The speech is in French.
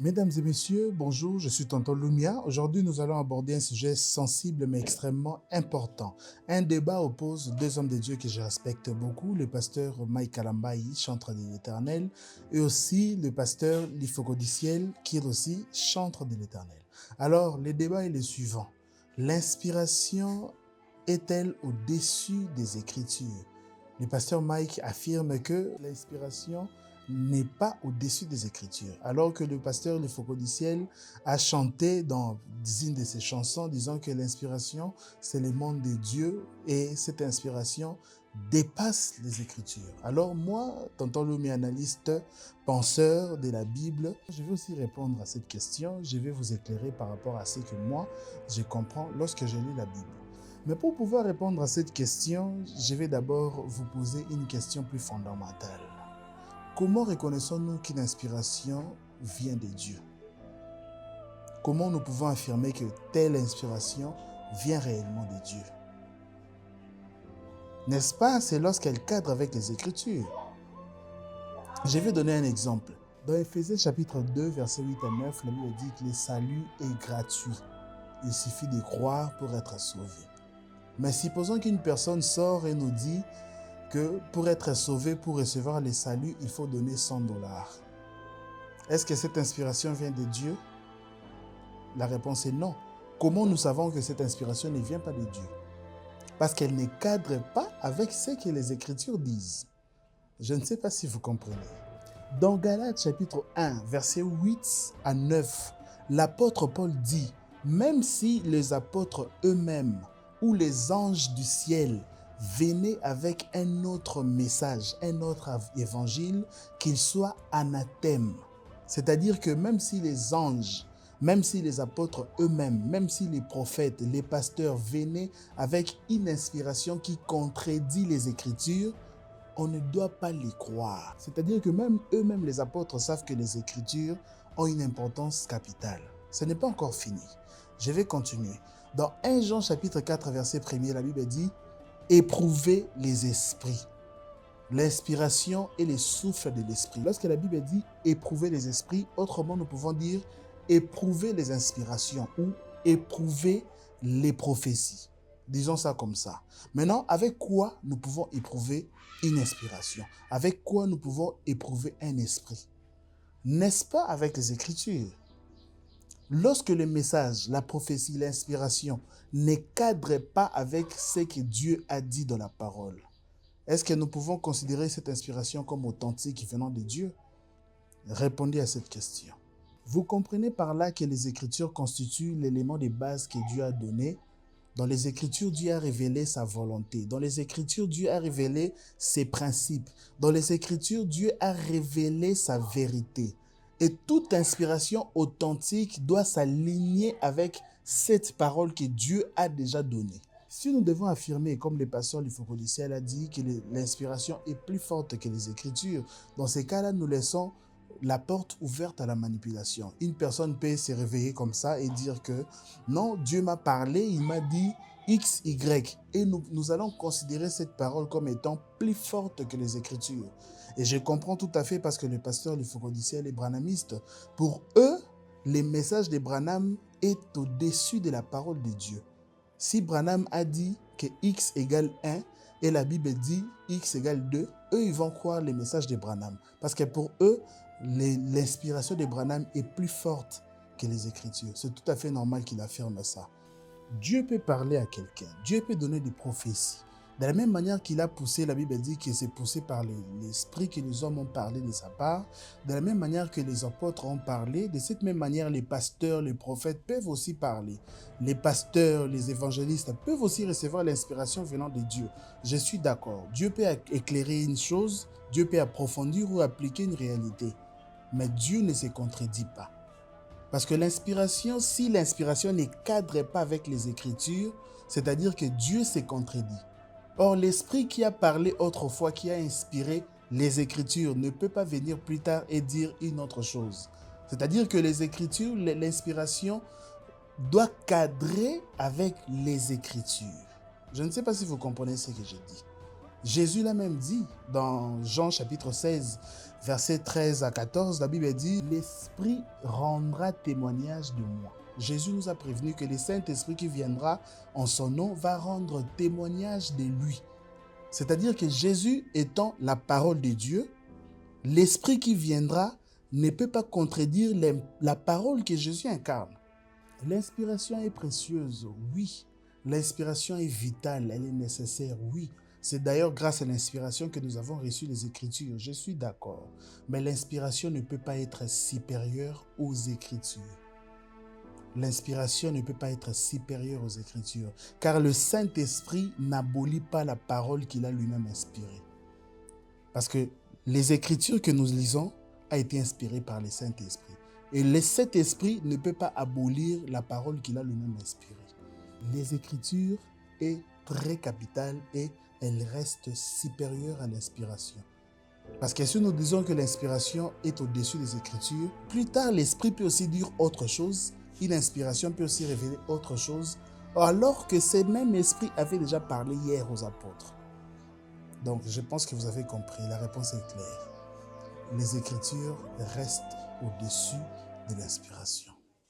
Mesdames et messieurs, bonjour, je suis Tonton Lumia. Aujourd'hui, nous allons aborder un sujet sensible mais extrêmement important. Un débat oppose deux hommes de Dieu que je respecte beaucoup, le pasteur Mike Kalambayi, chantre de l'Éternel, et aussi le pasteur Lifokodiciel, qui est aussi chantre de l'Éternel. Alors, le débat est le suivant. L'inspiration est-elle au-dessus des Écritures? Le pasteur Mike affirme que l'inspiration n'est pas au-dessus des Écritures, alors que le pasteur Le Focodiciel a chanté dans une de ses chansons disant que l'inspiration, c'est le monde de Dieu et cette inspiration dépasse les Écritures. Alors moi, Tonton Lumi, analyste, penseur de la Bible, je vais aussi répondre à cette question, je vais vous éclairer par rapport à ce que moi, je comprends lorsque je lis la Bible. Mais pour pouvoir répondre à cette question, je vais d'abord vous poser une question plus fondamentale. Comment reconnaissons-nous qu'une inspiration vient de Dieu? Comment nous pouvons affirmer que telle inspiration vient réellement de Dieu? N'est-ce pas? C'est lorsqu'elle cadre avec les Écritures. Je vais donner un exemple. Dans Éphésiens chapitre 2, versets 8 à 9, la Bible dit que le salut est gratuit. Il suffit de croire pour être sauvé. Mais supposons qu'une personne sort et nous dit que pour être sauvé, pour recevoir le salut, il faut donner 100 dollars. Est-ce que cette inspiration vient de Dieu? La réponse est non. Comment nous savons que cette inspiration ne vient pas de Dieu? Parce qu'elle ne cadre pas avec ce que les Écritures disent. Je ne sais pas si vous comprenez. Dans Galates chapitre 1, versets 8 à 9, l'apôtre Paul dit, même si les apôtres eux-mêmes ou les anges du ciel venaient avec un autre message, un autre évangile, qu'il soit anathème. C'est-à-dire que même si les anges, même si les apôtres eux-mêmes, même si les prophètes, les pasteurs venaient avec une inspiration qui contredit les Écritures, on ne doit pas les croire. C'est-à-dire que même eux-mêmes, les apôtres, savent que les Écritures ont une importance capitale. Ce n'est pas encore fini. Je vais continuer. Dans 1 Jean chapitre 4, verset 1er, la Bible dit « Éprouvez les esprits ». L'inspiration est le souffle de l'esprit. Lorsque la Bible dit « Éprouvez les esprits », autrement nous pouvons dire « Éprouvez les inspirations » ou « Éprouvez les prophéties ». Disons ça comme ça. Maintenant, avec quoi nous pouvons éprouver une inspiration? Avec quoi nous pouvons éprouver un esprit? N'est-ce pas avec les Écritures? Lorsque le message, la prophétie, l'inspiration ne cadrent pas avec ce que Dieu a dit dans la parole, est-ce que nous pouvons considérer cette inspiration comme authentique venant de Dieu? Répondez à cette question. Vous comprenez par là que les Écritures constituent l'élément de base que Dieu a donné. Dans les Écritures, Dieu a révélé sa volonté. Dans les Écritures, Dieu a révélé ses principes. Dans les Écritures, Dieu a révélé sa vérité. Et toute inspiration authentique doit s'aligner avec cette parole que Dieu a déjà donnée. Si nous devons affirmer, comme le pasteur Lifokodiciel a dit, que l'inspiration est plus forte que les Écritures, dans ces cas-là, nous laissons la porte ouverte à la manipulation. Une personne peut se réveiller comme ça et dire que non, Dieu m'a parlé, il m'a dit X, Y. Et nous allons considérer cette parole comme étant plus forte que les Écritures. Et je comprends tout à fait parce que le pasteur Lifokodiciel est branhamiste. Pour eux, le message de Branham est au-dessus de la parole de Dieu. Si Branham a dit que X égale 1 et la Bible dit X égale 2, eux, ils vont croire les messages de Branham. Parce que pour eux, l'inspiration de Branham est plus forte que les Écritures. C'est tout à fait normal qu'il affirme ça. Dieu peut parler à quelqu'un. Dieu peut donner des prophéties. De la même manière qu'il a poussé, la Bible dit que c'est poussé par l'esprit que les hommes ont parlé de sa part. De la même manière que les apôtres ont parlé, de cette même manière, les pasteurs, les prophètes peuvent aussi parler. Les pasteurs, les évangélistes peuvent aussi recevoir l'inspiration venant de Dieu. Je suis d'accord. Dieu peut éclairer une chose, Dieu peut approfondir ou appliquer une réalité. Mais Dieu ne se contredit pas. Parce que l'inspiration, si l'inspiration ne cadre pas avec les Écritures, c'est-à-dire que Dieu s'est contredit. Or, l'Esprit qui a parlé autrefois, qui a inspiré les Écritures, ne peut pas venir plus tard et dire une autre chose. C'est-à-dire que les Écritures, l'inspiration doit cadrer avec les Écritures. Je ne sais pas si vous comprenez ce que je dis. Jésus l'a même dit dans Jean chapitre 16, versets 13 à 14, la Bible dit « L'Esprit rendra témoignage de moi ». Jésus nous a prévenu que le Saint-Esprit qui viendra en son nom va rendre témoignage de lui. C'est-à-dire que Jésus étant la parole de Dieu, l'Esprit qui viendra ne peut pas contredire la parole que Jésus incarne. L'inspiration est précieuse, oui. L'inspiration est vitale, elle est nécessaire, oui. C'est d'ailleurs grâce à l'inspiration que nous avons reçu les Écritures, je suis d'accord. Mais l'inspiration ne peut pas être supérieure aux Écritures. L'inspiration ne peut pas être supérieure aux Écritures, car le Saint-Esprit n'abolit pas la parole qu'il a lui-même inspirée. Parce que les Écritures que nous lisons ont été inspirées par le Saint-Esprit. Et le Saint-Esprit ne peut pas abolir la parole qu'il a lui-même inspirée. Les Écritures est très capitale et elle reste supérieure à l'inspiration. Parce que si nous disons que l'inspiration est au-dessus des Écritures, plus tard l'Esprit peut aussi dire autre chose, et l'inspiration peut aussi révéler autre chose, alors que ce même Esprit avait déjà parlé hier aux apôtres. Donc je pense que vous avez compris, la réponse est claire. Les Écritures restent au-dessus de l'inspiration.